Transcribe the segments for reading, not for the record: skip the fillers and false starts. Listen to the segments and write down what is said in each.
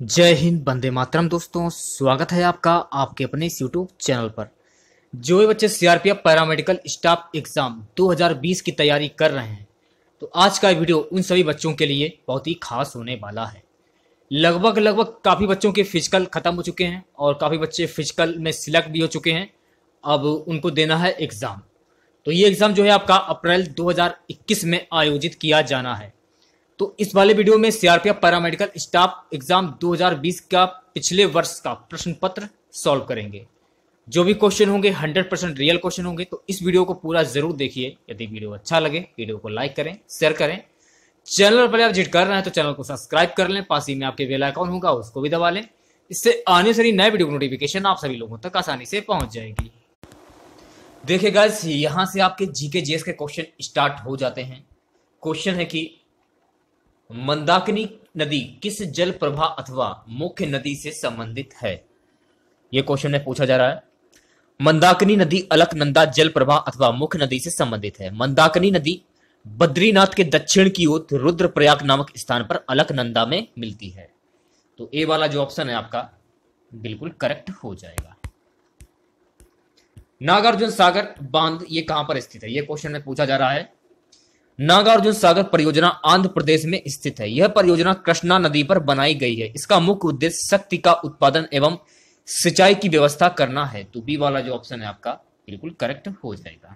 जय हिंद, वंदे मातरम। दोस्तों, स्वागत है आपका आपके अपने इस यूट्यूब चैनल पर। जो भी बच्चे सीआरपीएफ पैरामेडिकल स्टाफ एग्जाम 2020 की तैयारी कर रहे हैं, तो आज का वीडियो उन सभी बच्चों के लिए बहुत ही खास होने वाला है। लगभग काफ़ी बच्चों के फिजिकल ख़त्म हो चुके हैं और काफ़ी बच्चे फिजिकल में सिलेक्ट भी हो चुके हैं। अब उनको देना है एग्ज़ाम। तो ये एग्ज़ाम जो है आपका अप्रैल 2021 में आयोजित किया जाना है। तो इस वाले वीडियो में सीआरपीएफ पैरामेडिकल स्टाफ एग्जाम 2020 का पिछले वर्ष का प्रश्न पत्र सॉल्व करेंगे। जो भी क्वेश्चन होंगे 100% रियल क्वेश्चन होंगे। तो इस वीडियो को पूरा जरूर देखिए। यदि वीडियो अच्छा लगे वीडियो को लाइक करें, शेयर करें। चैनल पर आप विजिट कर रहे हैं तो चैनल को सब्सक्राइब कर लें। पास ही में आपके बेल आइकॉन होगा, उसको भी दबा लें। इससे आने से नए वीडियो की नोटिफिकेशन आप सभी लोगों तक आसानी से पहुंच जाएगी। देखिए गाइस, यहाँ से आपके जीके जीएस के क्वेश्चन स्टार्ट हो जाते हैं। क्वेश्चन है कि मंदाकिनी नदी किस जल प्रवाह अथवा मुख्य नदी से संबंधित है। यह क्वेश्चन में पूछा जा रहा है। मंदाकिनी नदी अलकनंदा जल प्रवाह अथवा मुख्य नदी से संबंधित है। मंदाकिनी नदी बद्रीनाथ के दक्षिण की ओर रुद्रप्रयाग नामक स्थान पर अलकनंदा में मिलती है। तो ए वाला जो ऑप्शन है आपका बिल्कुल करेक्ट हो जाएगा। नागार्जुन सागर बांध ये कहां पर स्थित है। यह क्वेश्चन में पूछा जा रहा है। नागार्जुन सागर परियोजना आंध्र प्रदेश में स्थित है। यह परियोजना कृष्णा नदी पर बनाई गई है। इसका मुख्य उद्देश्य शक्ति का उत्पादन एवं सिंचाई की व्यवस्था करना है। तो बी वाला जो ऑप्शन है आपका बिल्कुल करेक्ट हो जाएगा।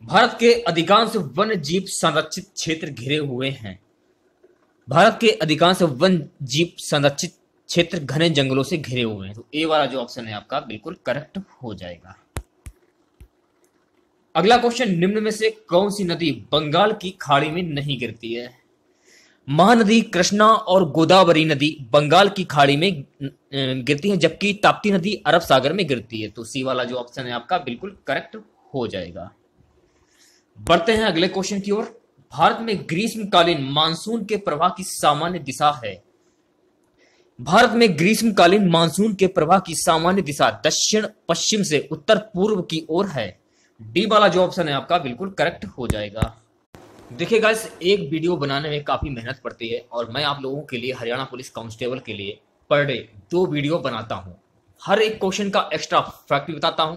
भारत के अधिकांश वन्य जीव संरक्षित क्षेत्र घिरे हुए हैं। भारत के अधिकांश वन्य जीव संरक्षित क्षेत्र घने जंगलों से घिरे हुए हैं। तो ए वाला जो ऑप्शन है आपका बिल्कुल करेक्ट हो जाएगा। अगला क्वेश्चन, निम्न में से कौन सी नदी बंगाल की खाड़ी में नहीं गिरती है। महानदी कृष्णा और गोदावरी नदी बंगाल की खाड़ी में गिरती हैं, जबकि ताप्ती नदी अरब सागर में गिरती है। तो सी वाला जो ऑप्शन है आपका बिल्कुल करेक्ट हो जाएगा। बढ़ते हैं अगले क्वेश्चन की ओर। भारत में ग्रीष्मकालीन मानसून के प्रवाह की सामान्य दिशा है। भारत में ग्रीष्मकालीन मानसून के प्रवाह की सामान्य दिशा दक्षिण पश्चिम से उत्तर पूर्व की ओर है। डी वाला जो ऑप्शन है आपका बिल्कुल करेक्ट हो जाएगा। देखिए गाइस, एक वीडियो बनाने में काफी मेहनत पड़ती है और मैं आप लोगों के लिए हरियाणा पुलिस कांस्टेबल के लिए पर डे 2 वीडियो बनाता हूं। हर एक क्वेश्चन का एक्स्ट्रा फैक्ट भी बताता हूं।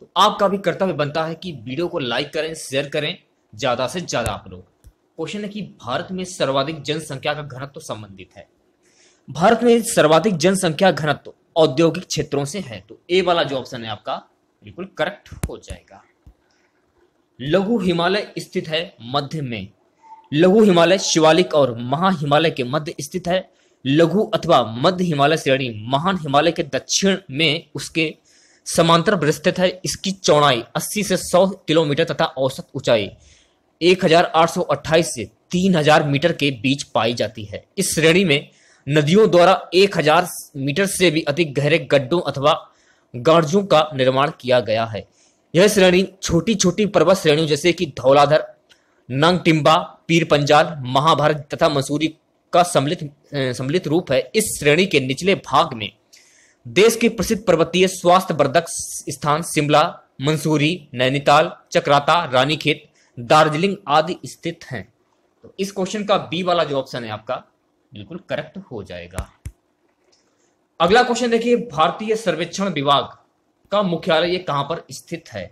तो आपका भी कर्तव्य बनता है कि वीडियो को लाइक करें, शेयर करें ज्यादा से ज्यादा आप लोग। क्वेश्चन है कि भारत में सर्वाधिक जनसंख्या का घनत्व संबंधित है। भारत में सर्वाधिक जनसंख्या घनत्व औद्योगिक क्षेत्रों से है। तो ए वाला जो ऑप्शन है आपका बिल्कुल करेक्ट हो जाएगा। लघु हिमालय स्थित है मध्य में। लघु हिमालय शिवालिक और महा हिमालय के मध्य स्थित है। लघु अथवा मध्य हिमालय श्रेणी महान हिमालय के दक्षिण में उसके समांतर विस्तृत है। इसकी चौड़ाई 80 से 100 किलोमीटर तथा औसत ऊंचाई 1828 से 3000 मीटर के बीच पाई जाती है। इस श्रेणी में नदियों द्वारा 1000 मीटर से भी अधिक गहरे गड्ढों अथवा गार्जों का निर्माण किया गया है। यह श्रेणी छोटी छोटी पर्वत श्रेणियों जैसे कि धौलाधर, नंगटिम्बा, पीर पंजाल, महाभारत तथा मसूरी का सम्मिलित रूप है। इस श्रेणी के निचले भाग में देश के प्रसिद्ध पर्वतीय स्वास्थ्यवर्धक स्थान शिमला, मंसूरी, नैनीताल, चक्राता, रानीखेत, दार्जिलिंग आदि स्थित हैं। तो इस क्वेश्चन का बी वाला जो ऑप्शन है आपका बिल्कुल करेक्ट हो जाएगा। अगला क्वेश्चन देखिए, भारतीय सर्वेक्षण विभाग का मुख्यालय ये कहां पर स्थित है।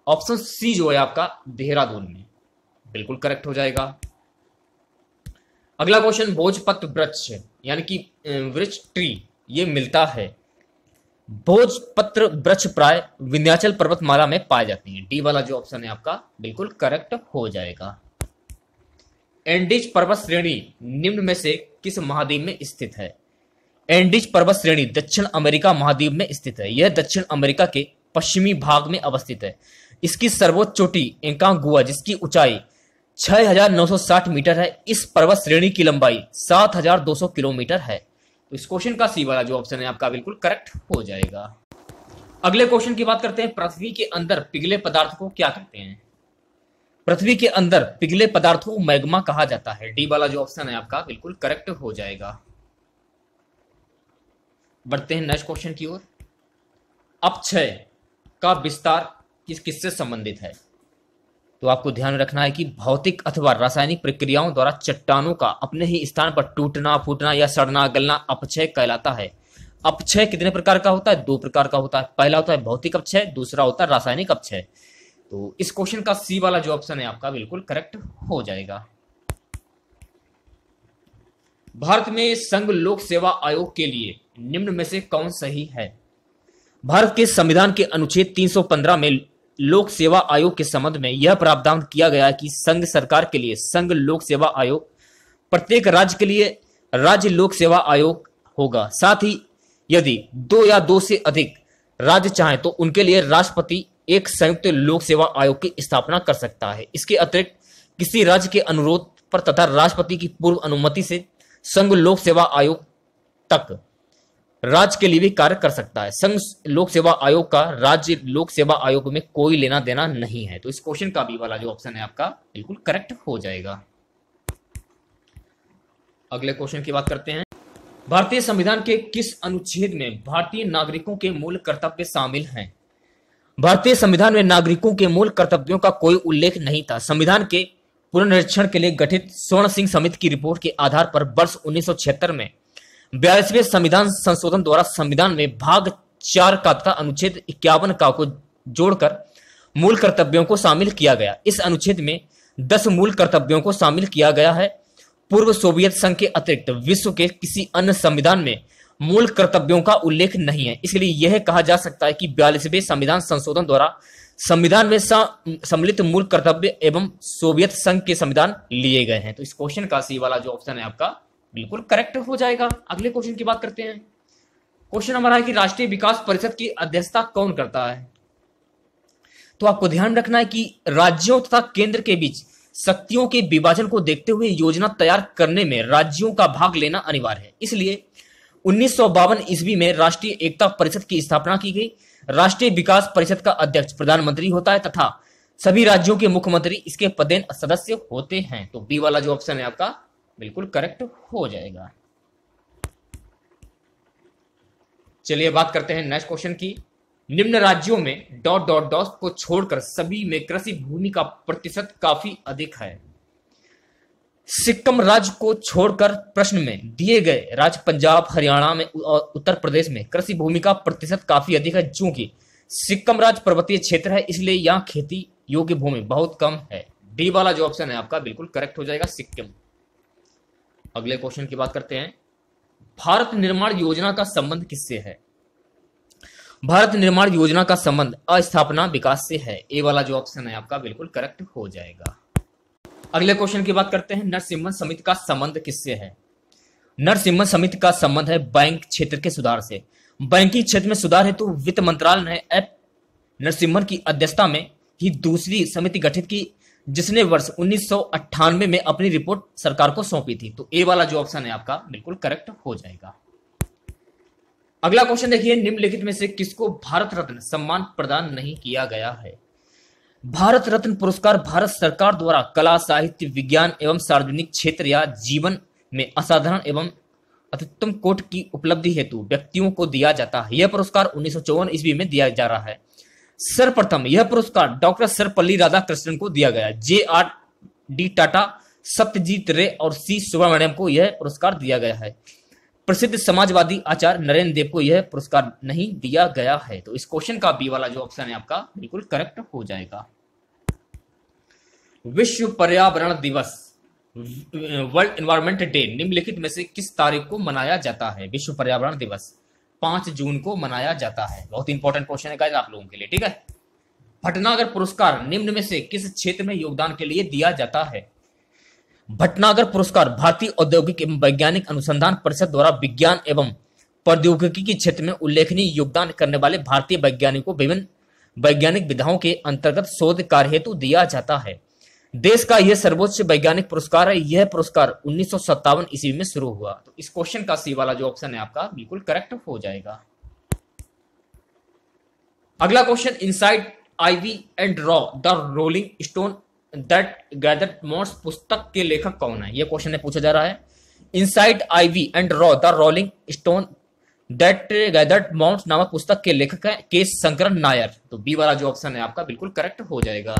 ऑप्शन सी जो है आपका देहरादून में बिल्कुल करेक्ट हो जाएगा। अगला क्वेश्चन, भोजपत्र वृक्ष यानी कि वृक्ष ट्री ये मिलता है। भोजपत्र वृक्ष प्राय विंध्याचल पर्वतमाला में पाए जाते हैं। डी वाला जो ऑप्शन है आपका बिल्कुल करेक्ट हो जाएगा। एंडीज पर्वत श्रेणी निम्न में से किस महाद्वीप में स्थित है। एंडीज पर्वत श्रेणी दक्षिण अमेरिका महाद्वीप में स्थित है। यह दक्षिण अमेरिका के पश्चिमी भाग में अवस्थित है। इसकी सर्वोच्च चोटी एकांगुआ जिसकी ऊंचाई 6960 मीटर है। इस पर्वत श्रेणी की लंबाई 7200 किलोमीटर है। तो इस क्वेश्चन का सी वाला जो ऑप्शन है आपका बिल्कुल करेक्ट हो जाएगा। अगले क्वेश्चन की बात करते हैं। पृथ्वी के अंदर पिघले पदार्थ को क्या कहते हैं। पृथ्वी के अंदर पिघले पदार्थों को मैग्मा कहा जाता है। डी वाला जो ऑप्शन है आपका बिल्कुल करेक्ट हो जाएगा। बढ़ते हैं नेक्स्ट क्वेश्चन की ओर। अपक्षय का विस्तार किससे संबंधित है। तो आपको ध्यान में रखना है कि भौतिक अथवा रासायनिक प्रक्रियाओं द्वारा चट्टानों का अपने ही स्थान पर टूटना, फूटना या सड़ना, गलना अपक्षय कहलाता है। अपक्षय कितने प्रकार का होता है? 2 प्रकार का होता है। पहला होता है भौतिक अपक्षय, दूसरा होता है रासायनिक अपक्षय। तो इस क्वेश्चन का सी वाला जो ऑप्शन है आपका बिल्कुल करेक्ट हो जाएगा। भारत में संघ लोक सेवा आयोग के लिए निम्न में से कौन सही है? भारत के संविधान के अनुच्छेद 315 में लोक सेवा आयोग के संबंध में यह प्रावधान किया गया है कि संघ सरकार के लिए संघ लोक सेवा आयोग, प्रत्येक राज्य के लिए राज्य लोक सेवा आयोग होगा। साथ ही यदि 2 या 2 से अधिक राज्य चाहें तो उनके लिए राष्ट्रपति एक संयुक्त लोक सेवा आयोग की स्थापना कर सकता है। इसके अतिरिक्त किसी राज्य के अनुरोध पर तथा राष्ट्रपति की पूर्व अनुमति से संघ लोक सेवा आयोग तक राज्य के लिए भी कार्य कर सकता है। संघ लोक सेवा आयोग का राज्य लोक सेवा आयोग में कोई लेना देना नहीं है। तो इस क्वेश्चन का बी वाला जो ऑप्शन है आपका बिल्कुल करेक्ट हो जाएगा। अगले क्वेश्चन की बात करते हैं। भारतीय संविधान के किस अनुच्छेद में भारतीय नागरिकों के मूल कर्तव्य शामिल हैं? भारतीय संविधान में नागरिकों के मूल कर्तव्यों का कोई उल्लेख नहीं था। संविधान के पुनर्निरीक्षण के लिए गठित स्वर्ण सिंह समिति की रिपोर्ट के आधार पर वर्ष 1976 में 42वें संविधान संशोधन द्वारा संविधान में भाग 4 का तथा अनुच्छेद 51 का को जोड़कर मूल कर्तव्यों को शामिल किया गया। इस अनुच्छेद में 10 मूल कर्तव्यों को शामिल किया गया है। पूर्व सोवियत संघ के अतिरिक्त विश्व के किसी अन्य संविधान में मूल कर्तव्यों का उल्लेख नहीं है। इसलिए यह कहा जा सकता है कि 42वें संविधान संशोधन द्वारा संविधान में सम्मिलित मूल कर्तव्य एवं सोवियत संघ के संविधान लिए गए हैं। तो इस क्वेश्चन का सी वाला जो ऑप्शन है आपका बिल्कुल करेक्ट हो जाएगा। अगले क्वेश्चन की बात करते हैं। क्वेश्चन हमारा है कि राष्ट्रीय विकास परिषद की अध्यक्षता कौन करता है? तो आपको ध्यान रखना है कि राज्यों तथा केंद्र के बीच शक्तियों के विभाजन को देखते हुए योजना तैयार करने में राज्यों का भाग लेना अनिवार्य है। इसलिए 1952 ईस्वी में राष्ट्रीय एकता परिषद की स्थापना की गई। राष्ट्रीय विकास परिषद का अध्यक्ष प्रधानमंत्री होता है तथा सभी राज्यों के मुख्यमंत्री इसके पदेन सदस्य होते हैं। तो बी वाला जो ऑप्शन है आपका बिल्कुल करेक्ट हो जाएगा। चलिए बात करते हैं नेक्स्ट क्वेश्चन की। निम्न राज्यों में डॉट डॉट डॉट को छोड़कर सभी में कृषि भूमि का प्रतिशत काफी अधिक है। सिक्किम राज्य को छोड़कर प्रश्न में दिए गए राज्य पंजाब, हरियाणा में और उत्तर प्रदेश में कृषि भूमि का प्रतिशत काफी अधिक है। चूंकि सिक्किम राज्य पर्वतीय क्षेत्र है इसलिए यहां खेती योग्य भूमि बहुत कम है। डी वाला जो ऑप्शन है आपका बिल्कुल करेक्ट हो जाएगा, सिक्किम। अगले क्वेश्चन की बात करते हैं। भारत निर्माण योजना का संबंध किससे है? भारत निर्माण योजना का संबंध अस्थापना विकास से है। ए वाला जो ऑप्शन है आपका बिल्कुल करेक्ट हो जाएगा। अगले क्वेश्चन की बात करते हैं। नरसिम्हन समिति का संबंध किससे है? नरसिम्हन समिति का संबंध है बैंक क्षेत्र के सुधार से। बैंकिंग क्षेत्र में सुधार हेतु वित्त मंत्रालय ने एफ नरसिम्हन की अध्यक्षता में ही दूसरी समिति गठित की, जिसने वर्ष 1998 में अपनी रिपोर्ट सरकार को सौंपी थी। तो ए वाला जो ऑप्शन है आपका बिल्कुल करेक्ट हो जाएगा। अगला क्वेश्चन देखिए। निम्नलिखित में से किसको भारत रत्न सम्मान प्रदान नहीं किया गया है? भारत रत्न पुरस्कार भारत सरकार द्वारा कला, साहित्य, विज्ञान एवं सार्वजनिक क्षेत्र या जीवन में असाधारण एवं अत्युत्तम कोट की उपलब्धि हेतु व्यक्तियों को दिया जाता है। यह पुरस्कार 1954 ईस्वी में दिया जा रहा है। सर्वप्रथम यह पुरस्कार डॉक्टर सर्वपल्ली राधाकृष्णन को दिया गया। JRD टाटा, सत्यजीत रे और C सुब्रमण्यम को यह पुरस्कार दिया गया है। प्रसिद्ध समाजवादी आचार्य नरेंद्र देव को यह पुरस्कार नहीं दिया गया है। तो इस क्वेश्चन का बी वाला जो ऑप्शन है आपका बिल्कुल करेक्ट हो जाएगा। विश्व पर्यावरण दिवस, वर्ल्ड एनवायरमेंट डे, निम्नलिखित में से किस तारीख को मनाया जाता है? विश्व पर्यावरण दिवस 5 जून को मनाया जाता है। बहुत इंपॉर्टेंट क्वेश्चन है गाइस आप लोगों के लिए, ठीक है। भटनागर पुरस्कार निम्न में से किस क्षेत्र में योगदान के लिए दिया जाता है? भटनागर पुरस्कार भारतीय औद्योगिक एवं वैज्ञानिक अनुसंधान परिषद द्वारा विज्ञान एवं प्रौद्योगिकी के क्षेत्र में उल्लेखनीय योगदान करने वाले भारतीय वैज्ञानिकों विभिन्न वैज्ञानिक विधाओं के अंतर्गत शोध कार्य हेतु दिया जाता है। देश का यह सर्वोच्च वैज्ञानिक पुरस्कार है। यह पुरस्कार 1957 ईस्वी में शुरू हुआ। तो इस क्वेश्चन का सी वाला जो ऑप्शन है आपका बिल्कुल करेक्ट हो जाएगा। अगला क्वेश्चन। इनसाइड आइवी एंड रॉ the rolling stone that gathered moss पुस्तक के लेखक कौन है? यह क्वेश्चन में पूछा जा रहा है। इनसाइड आइवी एंड रॉ the rolling stone that gathered moss नामक पुस्तक के लेखक है के शंकरन नायर। तो बी वाला जो ऑप्शन है आपका बिल्कुल करेक्ट हो जाएगा।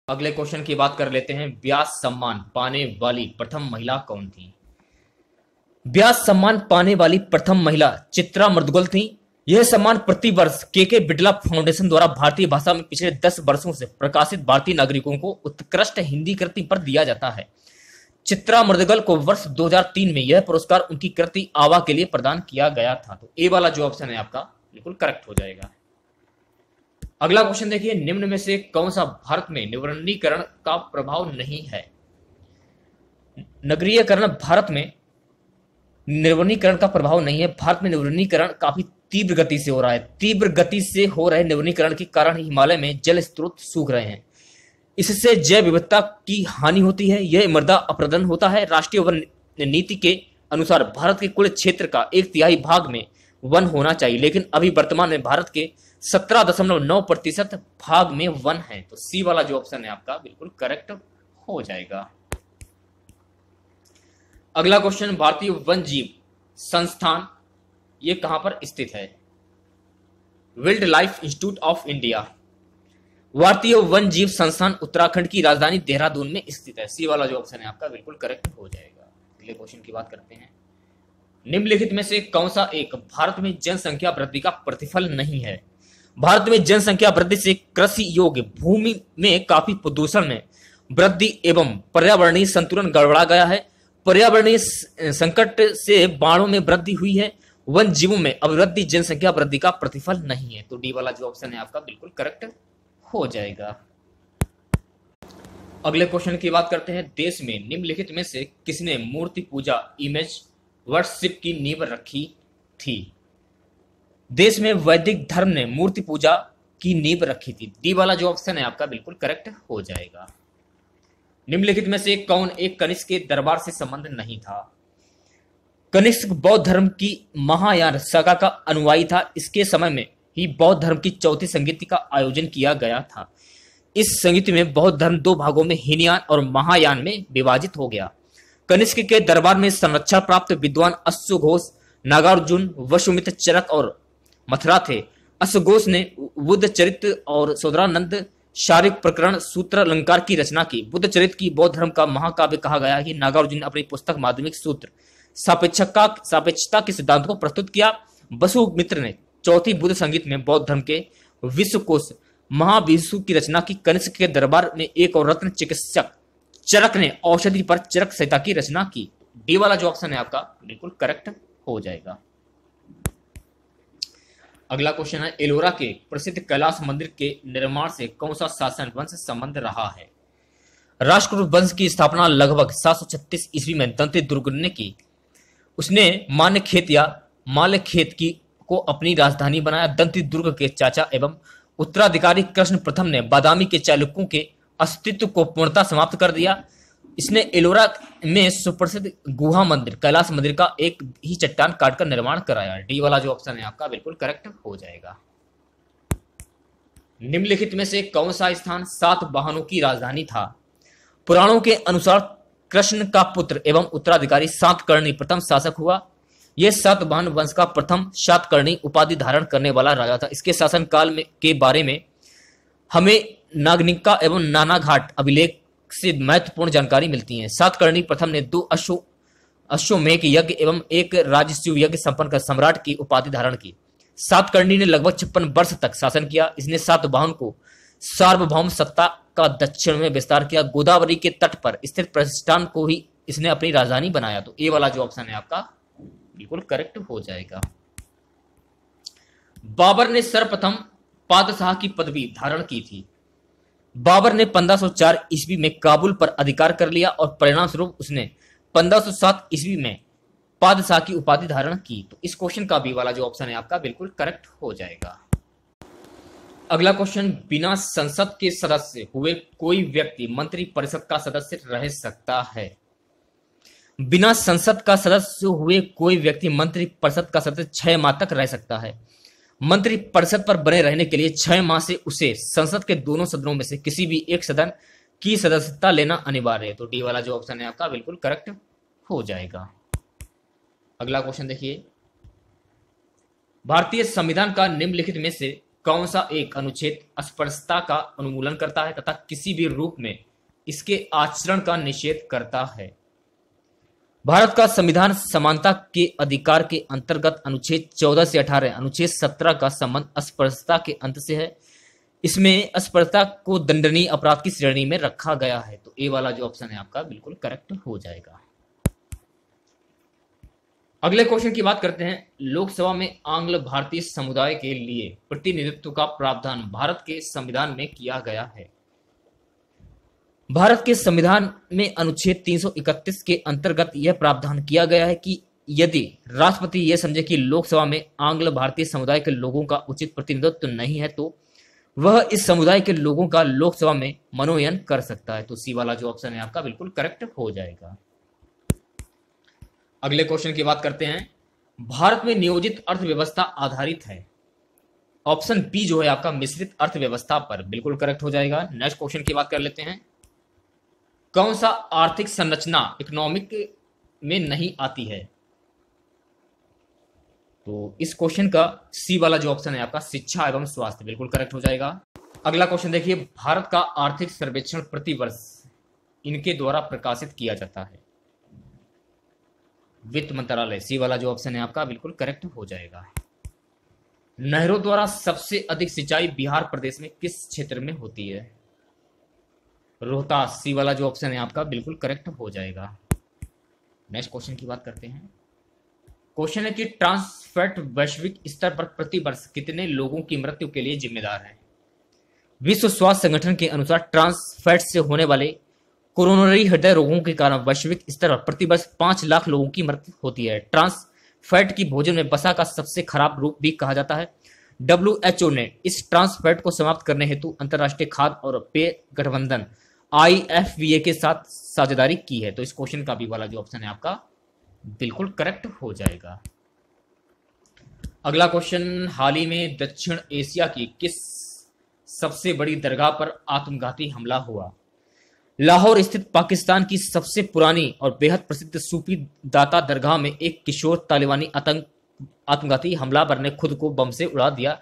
अगले क्वेश्चन की बात कर लेते हैं। व्यास सम्मान पाने वाली प्रथम महिला कौन थी? व्यास सम्मान पाने वाली प्रथम महिला चित्रा मुद्गल थी। यह सम्मान प्रतिवर्ष के बिड़ला फाउंडेशन द्वारा भारतीय भाषा में पिछले 10 वर्षों से प्रकाशित भारतीय नागरिकों को उत्कृष्ट हिंदी कृति पर दिया जाता है। चित्रा मुद्गल को वर्ष 2003 में यह पुरस्कार उनकी कृति आवा के लिए प्रदान किया गया था। तो ए वाला जो ऑप्शन है आपका बिल्कुल करेक्ट हो जाएगा। अगला क्वेश्चन देखिए, निम्न में से कौन सा भारत में निवर्णीकरण का प्रभाव नहीं है? नगरीयकरण भारत में निवर्णीकरण का प्रभाव नहीं है। भारत में निवर्णीकरण काफी तीव्र गति से हो रहा है। तीव्र गति से हो रहे निवर्णीकरण के कारण हिमालय में जल स्रोत सूख रहे हैं। इससे जैव विविधता की हानि होती है। यह मृदा अपरदन होता है। राष्ट्रीय वन नीति के अनुसार भारत के कुल क्षेत्र का 1/3 भाग में वन होना चाहिए, लेकिन अभी वर्तमान में भारत के 17.9% भाग में वन है। तो सी वाला जो ऑप्शन है आपका बिल्कुल करेक्ट हो जाएगा। अगला क्वेश्चन, भारतीय वन जीव संस्थान ये कहां पर स्थित है? Wild life institute of India. भारतीय वन जीव संस्थान उत्तराखंड की राजधानी देहरादून में स्थित है। सी वाला जो ऑप्शन है आपका बिल्कुल करेक्ट हो जाएगा। अगले क्वेश्चन की बात करते हैं। निम्नलिखित में से कौन सा एक भारत में जनसंख्या वृद्धि का प्रतिफल नहीं है? भारत में जनसंख्या वृद्धि से कृषि योग्य भूमि में काफी प्रदूषण में वृद्धि एवं पर्यावरणीय संतुलन गड़बड़ा गया है। पर्यावरणीय संकट से बाढ़ों में वृद्धि हुई है। वन जीवों में अभिवृद्धि जनसंख्या वृद्धि का प्रतिफल नहीं है। तो डी वाला जो ऑप्शन है आपका बिल्कुल करेक्ट हो जाएगा। अगले क्वेश्चन की बात करते हैं। देश में निम्नलिखित में से किसने मूर्ति पूजा इमेज वर्शिप की नींव रखी थी? देश में वैदिक धर्म ने मूर्ति पूजा की नींव रखी थी। डी वाला जो ऑप्शन है आपका बिल्कुल करेक्ट हो जाएगा। निम्नलिखित में से कौन एक कनिष्क के दरबार से संबंध नहीं था? कनिष्क बौद्ध धर्म की महायान सागा का अनुयायी था। इसके समय में ही बौद्ध धर्म की चौथी संगीति का आयोजन किया गया था। इस संगीति में बौद्ध धर्म 2 भागों में हीनयान और महायान में विभाजित हो गया। कनिष्क के दरबार में संरक्षण प्राप्त विद्वान अश्वघोष, नागार्जुन, वसुमित्र चरक और मथुरा थे। अश्वघोष ने बुद्ध चरित्र और सौदरानंद शारीरिक प्रकरण सूत्र अलंकार की रचना की। बुद्ध चरित्र की बौद्ध धर्म का महाकाव्य कहा गया है कि नागार्जुन ने अपनी पुस्तक माध्यमिक सूत्र सापेक्षता के सिद्धांत को प्रस्तुत किया। वसुमित्र ने चौथी बुद्ध संगीत में बौद्ध धर्म के विश्वकोश महाविष्णु की रचना की। कनिष्क के दरबार में एक और रत्न चिकित्सक चरक ने औषधि पर चरक संहिता की रचना की। डी वाला जो ऑप्शन है आपका बिल्कुल करेक्ट हो जाएगा। अगला क्वेश्चन है, एलोरा के प्रसिद्ध कैलाश मंदिर के निर्माण से कौन सा शासन वंश संबंध रहा है? राष्ट्रकूट वंश की स्थापना लगभग 736 ईस्वी में दंती दुर्ग ने की। उसने माल्यखेत को अपनी राजधानी बनाया। दंती दुर्ग के चाचा एवं उत्तराधिकारी कृष्ण प्रथम ने बादामी के चालुक्यों के अस्तित्व को पूर्णतः समाप्त कर दिया। इसने एलोरा में सुप्रसिद्ध गुहा मंदिर कैलाश मंदिर का एक ही चट्टान काटकर निर्माण कराया। डी वाला जो ऑप्शन है आपका बिल्कुल करेक्ट हो जाएगा। निम्नलिखित में से कौन सा स्थान 7 वाहनों की राजधानी था? पुराणों के अनुसार कृष्ण का पुत्र एवं उत्तराधिकारी सातकर्णी प्रथम शासक हुआ। यह सातवाहन वंश का प्रथम सातकर्णी उपाधि धारण करने वाला राजा था। इसके शासन काल के बारे में हमें नागनिका एवं नानाघाट अभिलेख से महत्वपूर्ण जानकारी मिलती है। सातकर्णी प्रथम ने 2 अश्वमेध यज्ञ एवं एक राजसूय यज्ञ संपन्न कर सम्राट की उपाधि धारण की। सातकर्णी ने लगभग 56 वर्ष तक शासन किया। इसने सातवाहन को सार्वभौम सत्ता का दक्षिण में विस्तार किया। गोदावरी के तट पर स्थित प्रतिष्ठान को ही इसने अपनी राजधानी बनाया। तो ए वाला जो ऑप्शन है आपका बिल्कुल करेक्ट हो जाएगा। बाबर ने सर्वप्रथम पादशाह की पदवी धारण की थी। बाबर ने 1504 ईस्वी में काबुल पर अधिकार कर लिया और परिणाम स्वरूप उसने 1507 ईस्वी में पादशाह की उपाधि धारण की। तो इस क्वेश्चन का बी वाला जो ऑप्शन है आपका बिल्कुल करेक्ट हो जाएगा। अगला क्वेश्चन, बिना संसद के सदस्य हुए कोई व्यक्ति मंत्री परिषद का सदस्य रह सकता है? बिना संसद का सदस्य हुए कोई व्यक्ति मंत्री परिषद का सदस्य 6 माह तक रह सकता है। मंत्री परिषद पर बने रहने के लिए 6 माह से उसे संसद के दोनों सदनों में से किसी भी एक सदन की सदस्यता लेना अनिवार्य है। तो डी वाला जो ऑप्शन है आपका बिल्कुल करेक्ट हो जाएगा। अगला क्वेश्चन देखिए, भारतीय संविधान का निम्नलिखित में से कौन सा एक अनुच्छेद अस्पृश्यता का उन्मूलन करता है तथा किसी भी रूप में इसके आचरण का निषेध करता है? भारत का संविधान समानता के अधिकार के अंतर्गत अनुच्छेद 14 से 18, अनुच्छेद 17 का संबंध अस्पृश्यता के अंत से है। इसमें अस्पृश्यता को दंडनीय अपराध की श्रेणी में रखा गया है। तो ए वाला जो ऑप्शन है आपका बिल्कुल करेक्ट हो जाएगा। अगले क्वेश्चन की बात करते हैं। लोकसभा में आंग्ल भारतीय समुदाय के लिए प्रतिनिधित्व का प्रावधान भारत के संविधान में किया गया है। भारत के संविधान में अनुच्छेद 331 के अंतर्गत यह प्रावधान किया गया है कि यदि राष्ट्रपति यह समझे कि लोकसभा में आंग्ल भारतीय समुदाय के लोगों का उचित प्रतिनिधित्व नहीं है तो वह इस समुदाय के लोगों का लोकसभा में मनोनयन कर सकता है। तो सी वाला जो ऑप्शन है आपका बिल्कुल करेक्ट हो जाएगा। अगले क्वेश्चन की बात करते हैं। भारत में नियोजित अर्थव्यवस्था आधारित है। ऑप्शन बी जो है आपका मिश्रित अर्थव्यवस्था पर बिल्कुल करेक्ट हो जाएगा। नेक्स्ट क्वेश्चन की बात कर लेते हैं। कौन सा आर्थिक संरचना इकोनॉमिक में नहीं आती है? तो इस क्वेश्चन का सी वाला जो ऑप्शन है आपका शिक्षा एवं स्वास्थ्य बिल्कुल करेक्ट हो जाएगा। अगला क्वेश्चन देखिए। भारत का आर्थिक सर्वेक्षण प्रतिवर्ष इनके द्वारा प्रकाशित किया जाता है। वित्त मंत्रालय, सी वाला जो ऑप्शन है आपका बिल्कुल करेक्ट हो जाएगा। नहरों द्वारा सबसे अधिक सिंचाई बिहार प्रदेश में किस क्षेत्र में होती है? रोहतास, सी वाला जो ऑप्शन है आपका बिल्कुल करेक्ट हो जाएगा। नेक्स्ट क्वेश्चन की बात करते हैं। क्वेश्चन है कि ट्रांसफैट वैश्विक स्तर पर प्रति वर्ष कितने लोगों की मृत्यु के लिए जिम्मेदार है? विश्व स्वास्थ्य संगठन के अनुसार ट्रांसफैट से होने वाले कोरोनरी हृदय रोगों के कारण वैश्विक स्तर पर प्रति वर्ष 5 लाख लोगों की मृत्यु होती है। ट्रांसफैट की भोजन में वसा का सबसे खराब रूप भी कहा जाता है। WHO ने इस ट्रांसफैट को समाप्त करने हेतु अंतर्राष्ट्रीय खाद्य और पेय गठबंधन IFVA के साथ साझेदारी की है। तो इस क्वेश्चन का भी वाला जो ऑप्शन है आपका बिल्कुल करेक्ट हो जाएगा। अगला क्वेश्चन। हाल ही में दक्षिण एशिया की किस सबसे बड़ी दरगाह पर आत्मघाती हमला हुआ? लाहौर स्थित पाकिस्तान की सबसे पुरानी और बेहद प्रसिद्ध सूफी दाता दरगाह में एक किशोर तालिबानी आत्मघाती हमलावर ने खुद को बम से उड़ा दिया।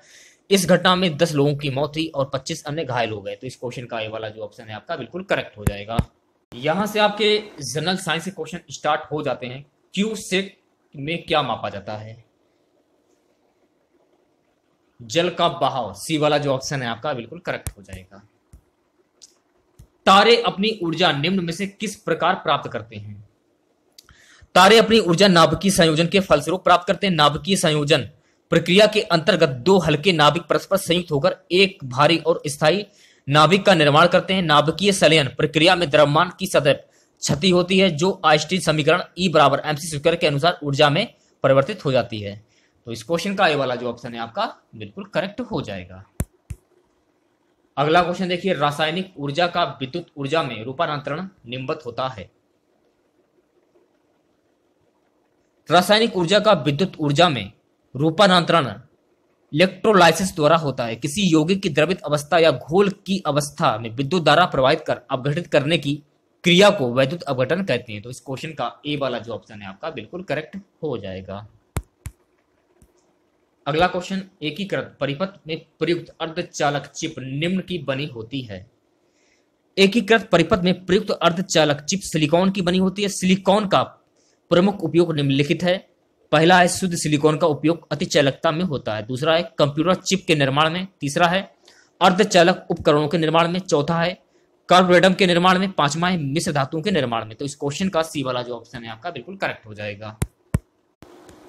इस घटना में 10 लोगों की मौत हुई और 25 अन्य घायल हो गए। तो इस क्वेश्चन का ये वाला जो ऑप्शन है आपका बिल्कुल करेक्ट हो जाएगा। यहां से आपके जनरल साइंस के क्वेश्चन स्टार्ट हो जाते हैं। क्यूसेक में क्या मापा जाता है? जल का बहाव, सी वाला जो ऑप्शन है आपका बिल्कुल करेक्ट हो जाएगा। तारे अपनी ऊर्जा निम्न में से किस प्रकार प्राप्त करते हैं? तारे अपनी ऊर्जा नाभिकीय संयोजन के फलस्वरूप प्राप्त करते हैं। नाभिकीय संयोजन प्रक्रिया के अंतर्गत 2 हल्के नाभिक परस्पर संयुक्त होकर एक भारी और स्थायी नाभिक का निर्माण करते हैं। नाभिकीय संलयन प्रक्रिया में द्रव्यमान की सदैव क्षति होती है जो आइंस्टीन समीकरण E = mc² के अनुसार ऊर्जा में परिवर्तित हो जाती है। तो इस क्वेश्चन का ये वाला जो ऑप्शन है आपका बिल्कुल करेक्ट हो जाएगा। अगला क्वेश्चन देखिए। रासायनिक ऊर्जा का विद्युत ऊर्जा में रूपांतरण निम्नवत होता है। रासायनिक ऊर्जा का विद्युत ऊर्जा में रूपांतरण इलेक्ट्रोलाइसिस द्वारा होता है। किसी यौगिक की द्रवित अवस्था या घोल की अवस्था में विद्युत धारा प्रवाहित कर अपघटित करने की क्रिया को वैद्युत अपघटन कहते हैं। तो इस क्वेश्चन का ए वाला जो ऑप्शन है आपका बिल्कुल करेक्ट हो जाएगा। अगला क्वेश्चन। एकीकृत परिपथ में प्रयुक्त अर्धचालक चिप निम्न की बनी होती है। एकीकृत परिपथ में प्रयुक्त अर्धचालक चिप सिलिकॉन की बनी होती है। सिलिकॉन का प्रमुख उपयोग निम्नलिखित है। पहला है शुद्ध सिलिकॉन का उपयोग अतिचालकता में होता है। दूसरा है कंप्यूटर चिप के निर्माण में। तीसरा है अर्धचालक उपकरणों के निर्माण में। चौथा है कार्बोरेडम के निर्माण में। पांचवा है मिश्र धातुओं के निर्माण में। तो इस क्वेश्चन का सी वाला जो ऑप्शन है आपका बिल्कुल करेक्ट हो जाएगा।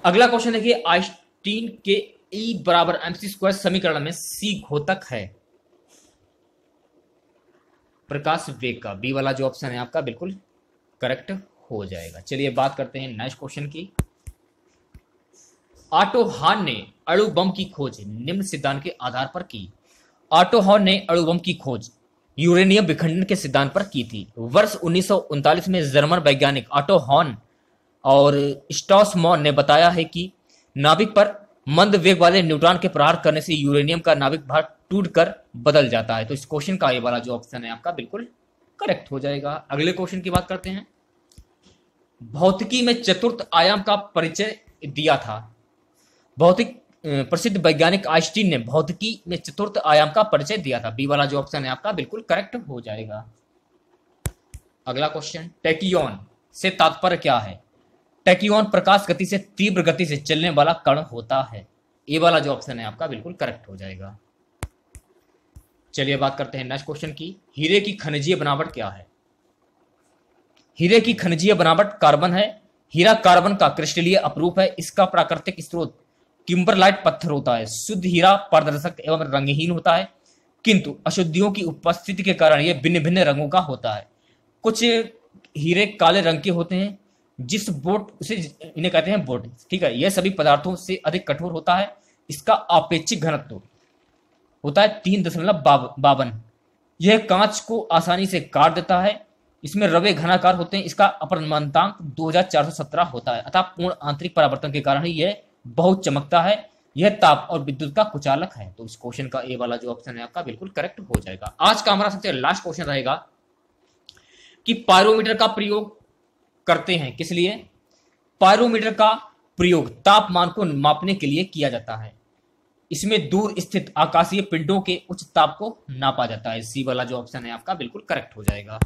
अगला क्वेश्चन देखिए। आइंस्टीन के E = mc² समीकरण में सी घोतक है प्रकाश वेग का। बी वाला जो ऑप्शन है आपका बिल्कुल करेक्ट हो जाएगा। चलिए बात करते हैं नेक्स्ट क्वेश्चन की। ऑटो हॉर्न ने अणु बम की खोज निम्न सिद्धांत के आधार पर की। ऑटो हॉर्न ने अणु बम की खोज यूरेनियम विखंडन के सिद्धांत पर की थी। वर्ष 1939 में जर्मन वैज्ञानिक ऑटो हॉर्न और स्ट्रॉसमैन ने बताया है कि नाभिक पर मंद वेग वाले न्यूट्रॉन के प्रहार करने से यूरेनियम का नाभिक भार टूटकर बदल जाता है। तो इस क्वेश्चन का ये वाला जो ऑप्शन है आपका बिल्कुल करेक्ट हो जाएगा। अगले क्वेश्चन की बात करते हैं। भौतिकी में चतुर्थ आयाम का परिचय दिया था। भौतिक प्रसिद्ध वैज्ञानिक आइंस्टीन ने भौतिकी में चतुर्थ आयाम का परिचय दिया था? बी वाला जो ऑप्शन है आपका बिल्कुल करेक्ट हो जाएगा। अगला क्वेश्चन, टैकियन से तात्पर्य क्या है? टैकियन प्रकाश गति से तीव्र गति से चलने वाला कण होता है। ए वाला जो ऑप्शन है आपका बिल्कुल करेक्ट हो जाएगा। चलिए बात करते हैं नेक्स्ट क्वेश्चन की। हीरे की खनिजीय बनावट क्या है? हीरे की खनिजीय बनावट कार्बन है। हीरा कार्बन का क्रिस्टलीय अपरूप है। इसका प्राकृतिक स्रोत किम्बरलाइट पत्थर होता है। शुद्ध हीरा पारदर्शक एवं रंगहीन होता है, किंतु अशुद्धियों की उपस्थिति के कारण यह भिन्न भिन्न रंगों का होता है। कुछ हीरे काले रंग के होते हैं, जिस बोट उसे इन्हें कहते हैं बोट, ठीक है। यह सभी पदार्थों से अधिक कठोर होता है। इसका आपेक्षिक घनत्व होता है 3.52। यह कांच को आसानी से काट देता है। इसमें रवे घनाकार होते हैं। इसका अपरमाणुतांक 2417 होता है, अतः पूर्ण आंतरिक परावर्तन के कारण ही यह बहुत चमकता है। यह ताप और विद्युत का कुचालक है। तो इस क्वेश्चन का ए वाला जो ऑप्शन है आपका बिल्कुल करेक्ट हो जाएगा। आज का हमारा सबसे लास्ट क्वेश्चन रहेगा कि पायरोमीटर का प्रयोग करते हैं किस लिए? पायरोमीटर का प्रयोग तापमान को मापने के लिए किया जाता है। इसमें दूर स्थित आकाशीय पिंडों के उच्च ताप को नापा जाता है। सी वाला जो ऑप्शन है आपका बिल्कुल करेक्ट हो जाएगा।